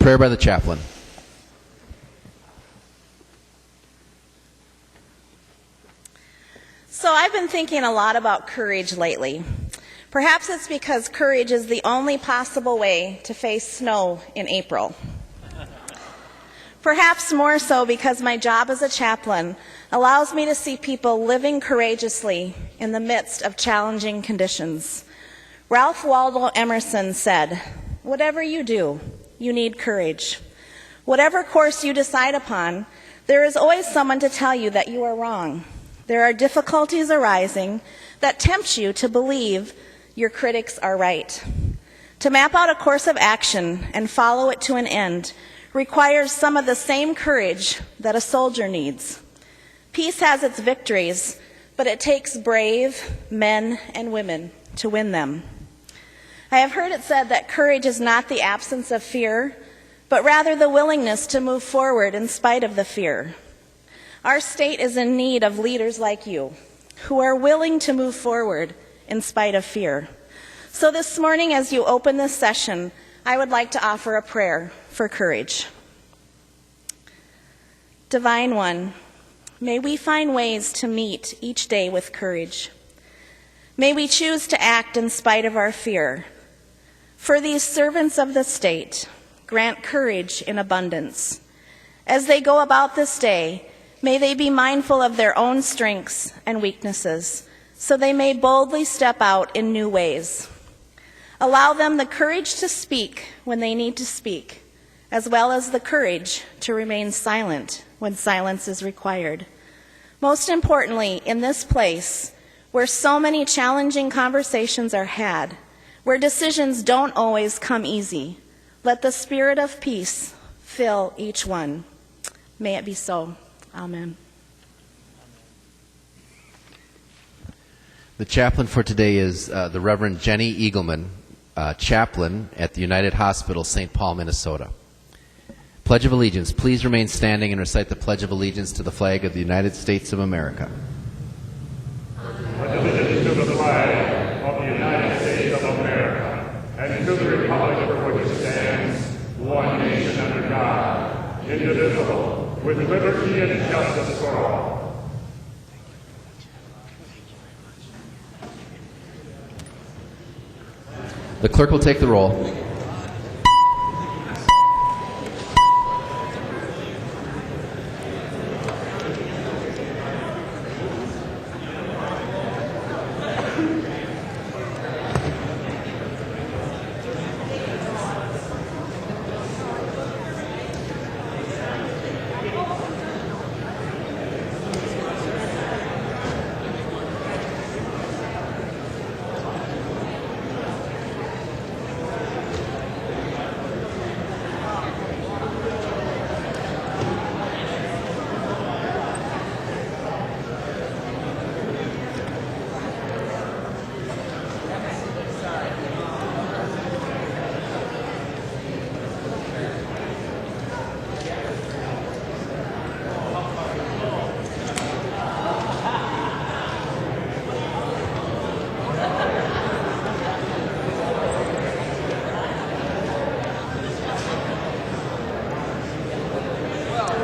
Prayer by the chaplain. So I've been thinking a lot about courage lately. Perhaps it's because courage is the only possible way to face snow in April. Perhaps more so because my job as a chaplain allows me to see people living courageously in the midst of challenging conditions. Ralph Waldo Emerson said, "Whatever you do, you need courage. Whatever course you decide upon, there is always someone to tell you that you are wrong. There are difficulties arising that tempt you to believe your critics are right. To map out a course of action and follow it to an end requires some of the same courage that a soldier needs. Peace has its victories, but it takes brave men and women to win them. I have heard it said that courage is not the absence of fear, but rather the willingness to move forward in spite of the fear. Our state is in need of leaders like you, who are willing to move forward in spite of fear. So this morning, as you open this session, I would like to offer a prayer for courage. Divine One, may we find ways to meet each day with courage. May we choose to act in spite of our fear. For these servants of the state, grant courage in abundance. As they go about this day, may they be mindful of their own strengths and weaknesses, so they may boldly step out in new ways. Allow them the courage to speak when they need to speak, as well as the courage to remain silent when silence is required. Most importantly, in this place, where so many challenging conversations are had, where decisions don't always come easy, let the spirit of peace fill each one. May it be so. Amen. The chaplain for today is the Reverend Jenny Eagleman, chaplain at the United Hospital, St. Paul, Minnesota. Pledge of Allegiance. Please remain standing and recite the Pledge of Allegiance to the flag of the United States of America. Pledge allegiance to the flag of the United States of America and to the republic for which it stands, one nation under God, indivisible, with liberty and justice for all. The clerk will take the roll.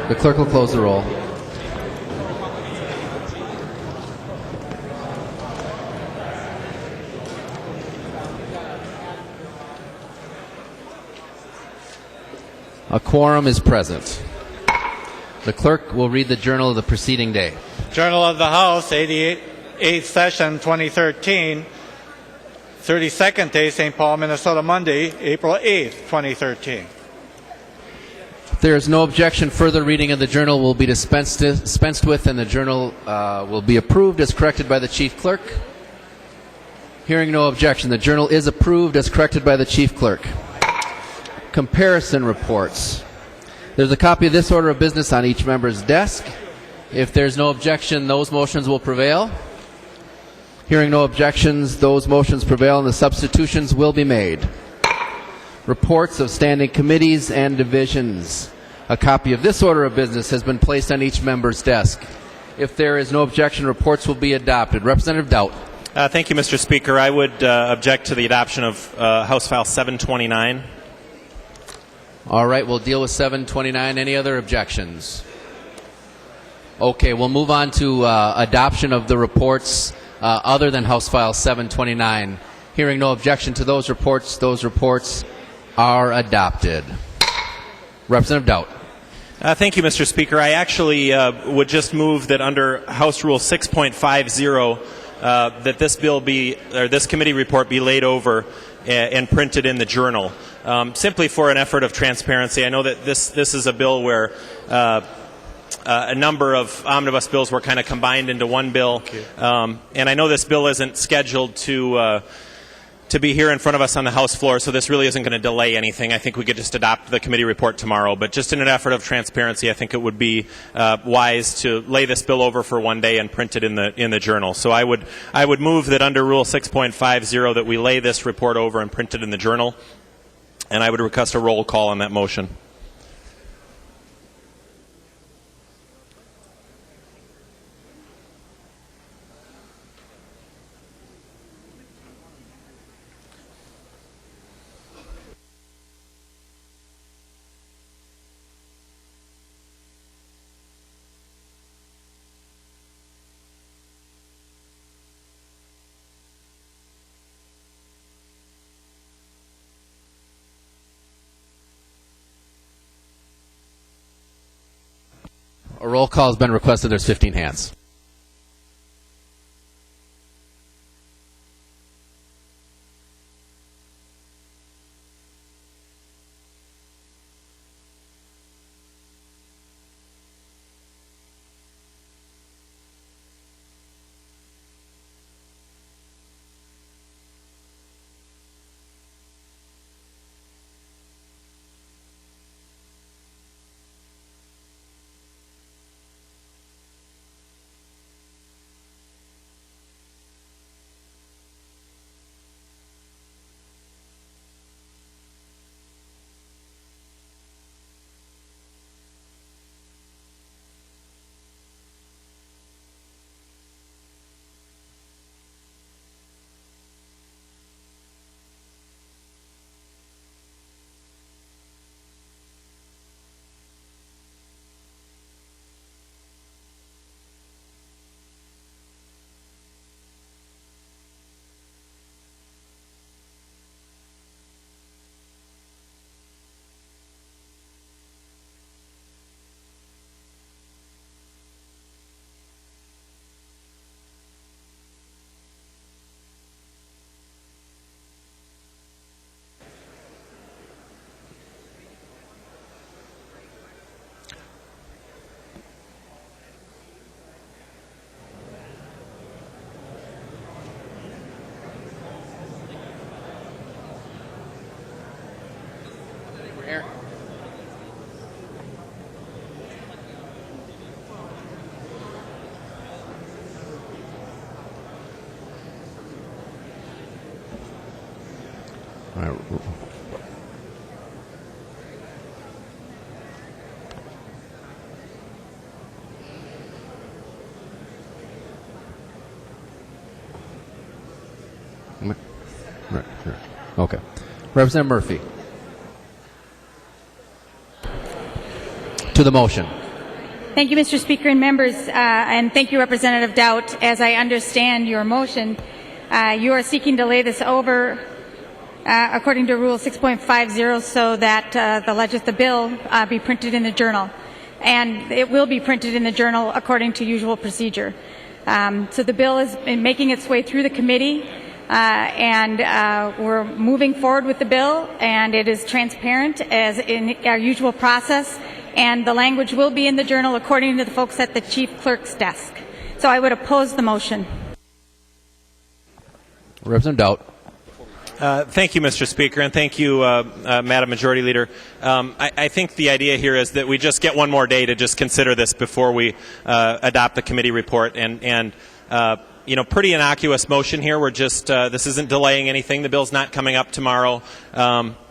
The clerk will close the roll. A quorum is present. The clerk will read the journal of the preceding day. Journal of the House, 88th Session, 2013, 32nd day, St. Paul, Minnesota, Monday, April 8th, 2013. If there is no objection, further reading of the journal will be dispensed with, and the journal will be approved as corrected by the chief clerk. Hearing no objection, the journal is approved as corrected by the chief clerk. Comparison reports. There's a copy of this order of business on each member's desk. If there's no objection, those motions will prevail. Hearing no objections, those motions prevail and the substitutions will be made. Reports of standing committees and divisions. A copy of this order of business has been placed on each member's desk. If there is no objection, reports will be adopted. Representative Doubt. Thank you, Mr. Speaker. I would object to the adoption of House File 729. All right, we'll deal with 729. Any other objections? Okay, we'll move on to adoption of the reports other than House File 729. Hearing no objection to those reports are adopted. Representative Doubt. Thank you, Mr. Speaker. I actually would just move that under House Rule 6.50 that this committee report be laid over and printed in the Journal, simply for an effort of transparency. I know that this is a bill where a number of omnibus bills were kind of combined into one bill, and I know this bill isn't scheduled to be here in front of us on the House floor, so this really isn't going to delay anything. I think we could just adopt the committee report tomorrow. But just in an effort of transparency, I think it would be wise to lay this bill over for one day and print it in the Journal. So I would move that under Rule 6.50 that we lay this report over and print it in the Journal, and I would request a roll call on that motion. A roll call has been requested. There's 15 hands. All right. Right. Okay. Representative Murphy. To the motion. Thank you, Mr. Speaker and members, and thank you, Representative Doubt. As I understand your motion, you are seeking to lay this over according to Rule 6.50 so that the bill be printed in the Journal. And it will be printed in the Journal according to usual procedure. So the bill is making its way through the committee, and we're moving forward with the bill, and it is transparent as in our usual process, and the language will be in the Journal according to the folks at the Chief Clerk's desk. So I would oppose the motion. Representative Doubt. Thank you, Mr. Speaker, and thank you, Madam Majority Leader. I think the idea here is that we just get one more day to just consider this before we adopt the committee report. And pretty innocuous motion here. We're just this isn't delaying anything. The bill's not coming up tomorrow.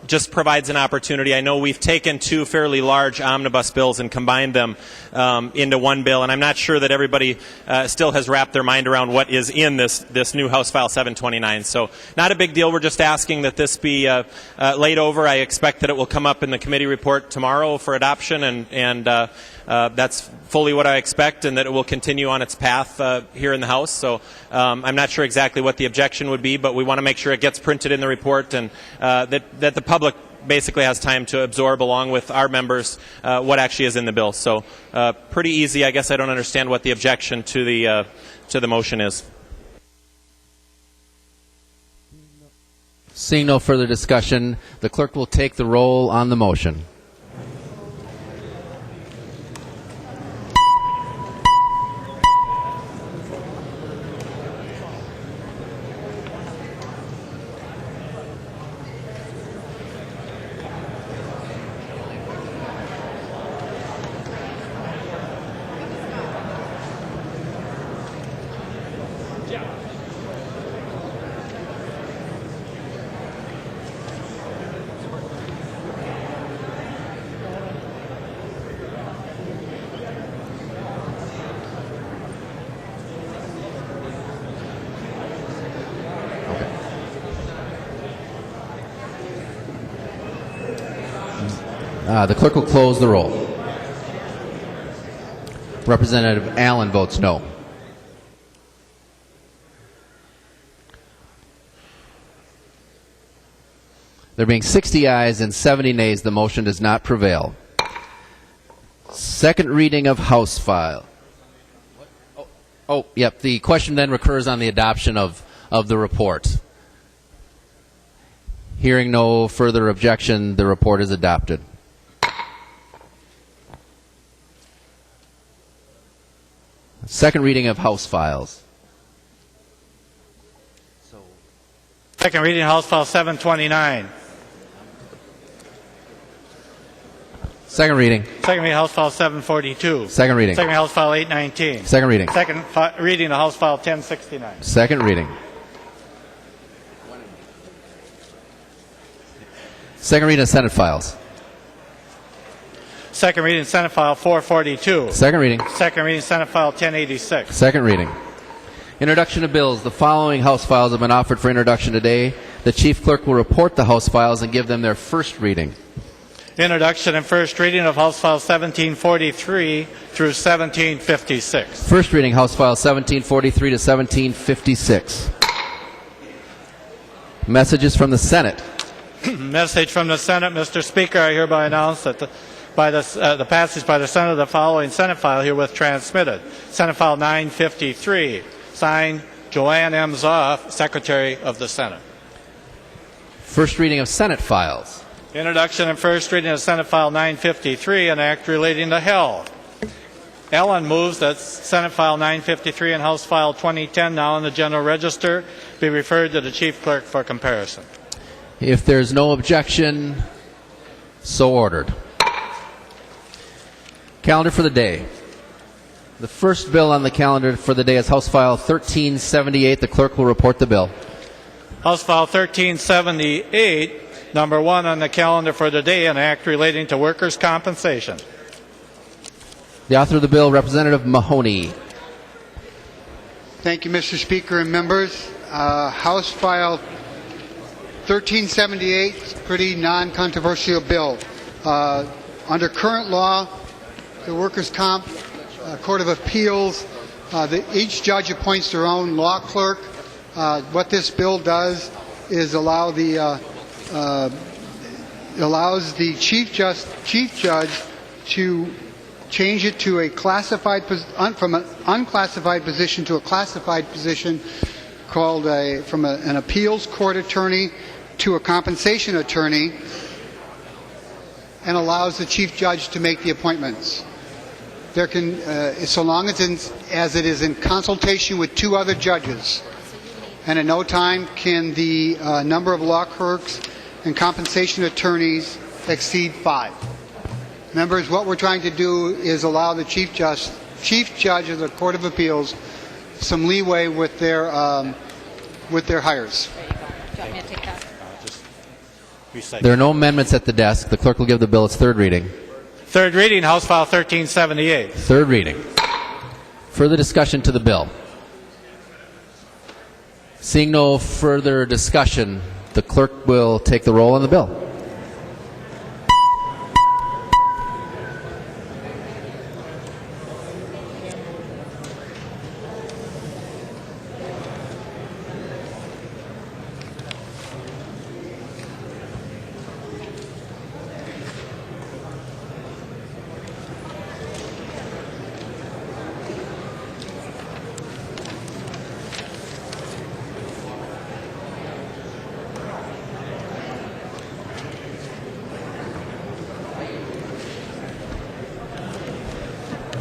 just provides an opportunity. I know we've taken two fairly large omnibus bills and combined them into one bill, and I'm not sure that everybody still has wrapped their mind around what is in this new House File 729. So not a big deal. We're just asking that this be laid over. I expect that it will come up in the committee report tomorrow for adoption, and that's fully what I expect, and that it will continue on its path here in the House. So I'm not sure exactly what the objection would be, but we want to make sure it gets printed in the report, and that the public basically has time to absorb, along with our members, what actually is in the bill. So pretty easy. I guess I don't understand what the objection to the motion is. Seeing no further discussion, the clerk will take the roll on the motion. The clerk will close the roll. Representative Allen votes no. There being 60 ayes and 70 nays, the motion does not prevail. Second reading of House File. Yep. The question then recurs on the adoption of the report. Hearing no further objection, the report is adopted. Second reading of House Files. Second reading, House File 729. Second reading. Second reading, House File 742. Second reading. Second reading, House File 819. Second reading. Second reading, the House File 1069. Second reading. Second reading of Senate Files. Second reading, Senate File 442. Second reading. Second reading, Senate File 1086. Second reading. Introduction of bills. The following House Files have been offered for introduction today. The Chief Clerk will report the House Files and give them their first reading. Introduction and first reading of House File 1743 through 1756. First reading, House File 1743 to 1756. Messages from the Senate. Message from the Senate. Mr. Speaker, I hereby announce that the passage by the Senate of the following Senate file herewith transmitted. Senate File 953, signed Joanne M. Zoff, Secretary of the Senate. First reading of Senate Files. Introduction and first reading of Senate File 953, an act relating to health. Ellen moves that Senate File 953 and House File 2010, now in the General Register, be referred to the Chief Clerk for comparison. If there's no objection, so ordered. Calendar for the day. The first bill on the calendar for the day is House File 1378. The clerk will report the bill. House File 1378, number 1 on the calendar for the day, an act relating to workers' compensation. The author of the bill, Representative Mahoney. Thank you, Mr. Speaker and members. House File 1378 is a pretty non-controversial bill. Under current law, the Workers' Comp Court of Appeals, each judge appoints their own law clerk. What this bill does is allows the chief judge to change it to a classified from an unclassified position to a classified position, called from an appeals court attorney to a compensation attorney, and allows the chief judge to make the appointments. There can, so long as it is in consultation with two other judges, and at no time can the number of law clerks and compensation attorneys exceed 5. Members, what we're trying to do is allow the chief judge of the Court of Appeals some leeway with their hires. Do you want me to take that? Recite. There are no amendments at the desk. The clerk will give the bill its third reading. Third reading, House File 1378. Third reading. Further discussion to the bill. Seeing no further discussion, the clerk will take the roll on the bill.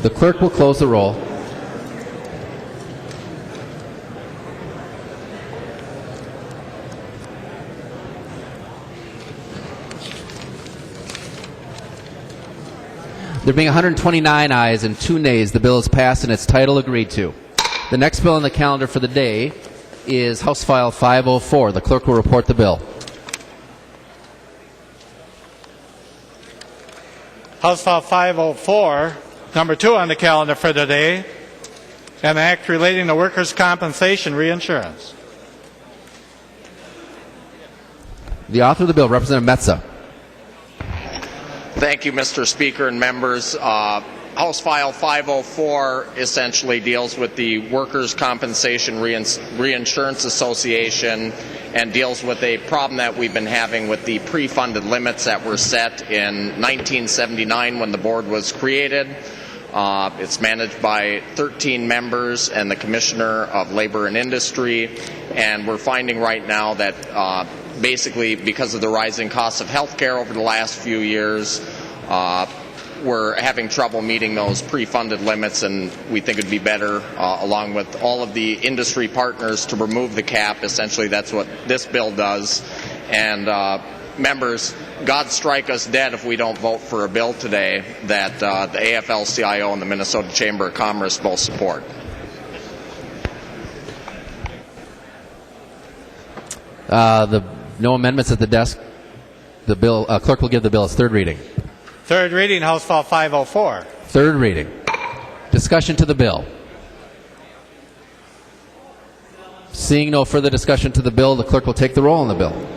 The clerk will close the roll. There being 129 ayes and 2 nays, the bill is passed and its title agreed to. The next bill on the calendar for the day is House File 504. The clerk will report the bill. House File 504, number 2 on the calendar for today, an act relating to workers' compensation reinsurance. The author of the bill, Representative Metsa. Thank you, Mr. Speaker and members. House File 504 essentially deals with the Workers' Compensation Reinsurance Association and deals with a problem that we've been having with the pre-funded limits that were set in 1979 when the board was created. It's managed by 13 members and the Commissioner of Labor and Industry, and we're finding right now that basically because of the rising costs of health care over the last few years, we're having trouble meeting those pre-funded limits, and we think it would be better, along with all of the industry partners, to remove the cap. Essentially, that's what this bill does. And members, God strike us dead if we don't vote for a bill today that the AFL-CIO and the Minnesota Chamber of Commerce both support. No amendments at the desk. The bill clerk will give the bill its third reading. Third reading, House File 504. Third reading. Discussion to the bill. Seeing no further discussion to the bill, the clerk will take the roll on the bill.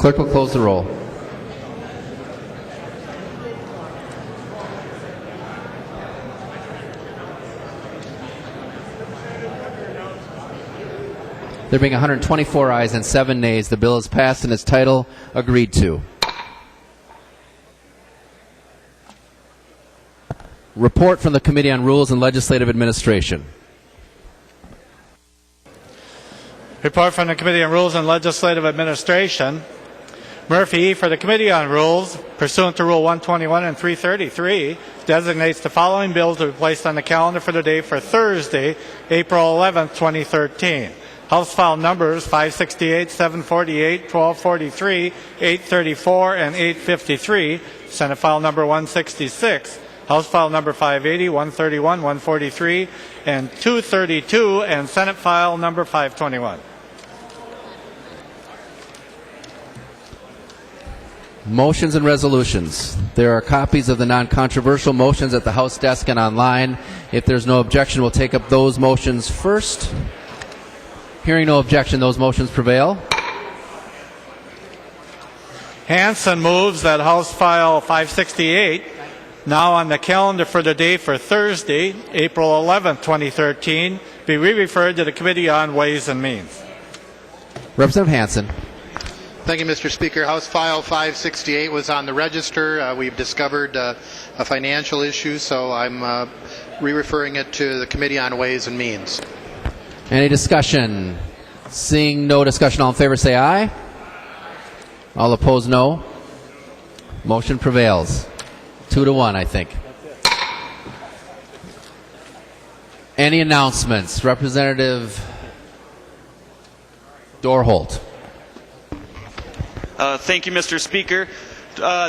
Clerk will close the roll. There being 124 ayes and 7 nays, the bill is passed and its title agreed to. Report from the Committee on Rules and Legislative Administration. Report from the Committee on Rules and Legislative Administration. Murphy E. for the Committee on Rules, pursuant to Rule 121 and 333, designates the following bills to be placed on the calendar for the day for Thursday, April 11, 2013. House File numbers 568, 748, 1243, 834, and 853. Senate File number 166. House File number 580, 131, 143, and 232, and Senate File number 521. Motions and resolutions. There are copies of the non-controversial motions at the House desk and online. If there's no objection, we'll take up those motions first. Hearing no objection, those motions prevail. Hanson moves that House File 568, now on the calendar for the day for Thursday, April 11, 2013, be re-referred to the Committee on Ways and Means. Representative Hanson. Thank you, Mr. Speaker. House File 568 was on the register. We've discovered a financial issue, so I'm re-referring it to the Committee on Ways and Means. Any discussion? Seeing no discussion, all in favor say aye. All opposed, no. Motion prevails. 2-1, I think. Any announcements? Representative Dorholt. Thank you, Mr. Speaker.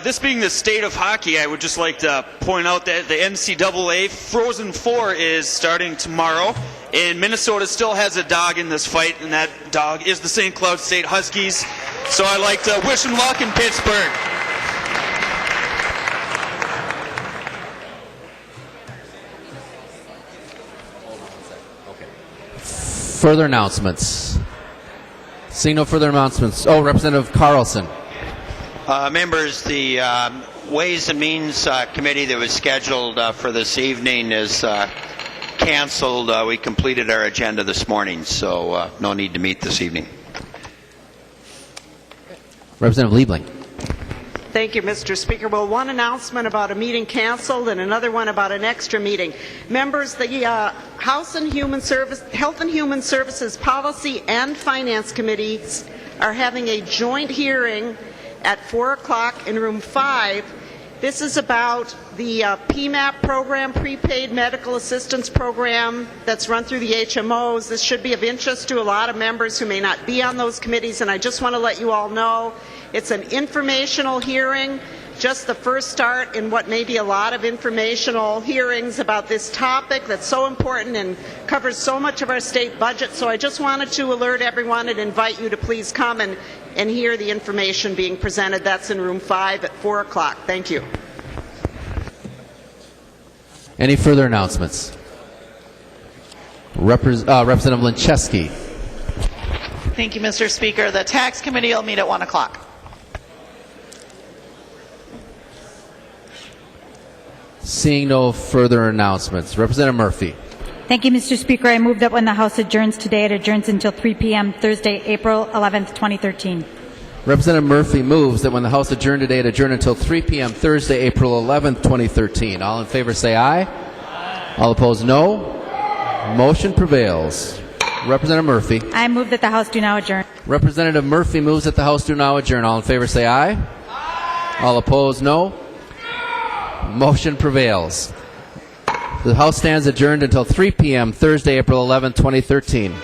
This being the state of hockey, I would just like to point out that the NCAA Frozen Four is starting tomorrow, and Minnesota still has a dog in this fight, and that dog is the St. Cloud State Huskies. So I'd like to wish them luck in Pittsburgh. Further announcements? Seeing no further announcements. Oh, Representative Carlson. Members, the Ways and Means Committee that was scheduled for this evening is canceled. We completed our agenda this morning, so no need to meet this evening. Representative Liebling. Thank you, Mr. Speaker. Well, one announcement about a meeting canceled and another one about an extra meeting. Members, the Health and Human Services Policy and Finance Committees are having a joint hearing at 4 o'clock in room 5. This is about the PMAP program, Prepaid Medical Assistance Program, that's run through the HMOs. This should be of interest to a lot of members who may not be on those committees, and I just want to let you all know it's an informational hearing, just the first start in what may be a lot of informational hearings about this topic that's so important and covers so much of our state budget. So I just wanted to alert everyone and invite you to please come and hear the information being presented. That's in room 5 at 4 o'clock. Thank you. Any further announcements? Representative Lincheski. Thank you, Mr. Speaker. The Tax Committee will meet at 1 o'clock. Seeing no further announcements. Representative Murphy. Thank you, Mr. Speaker. I move that when the House adjourns today, it adjourns until 3 p.m. Thursday, April 11th, 2013. Representative Murphy moves that when the House adjourn today, it adjourn until 3 p.m. Thursday, April 11th, 2013. All in favor say aye. Aye. All opposed, no. Motion prevails. Representative Murphy. I move that the House do now adjourn. Representative Murphy moves that the House do now adjourn. All in favor say aye. Aye. All opposed, no. Motion prevails. The House stands adjourned until 3 p.m. Thursday, April 11, 2013.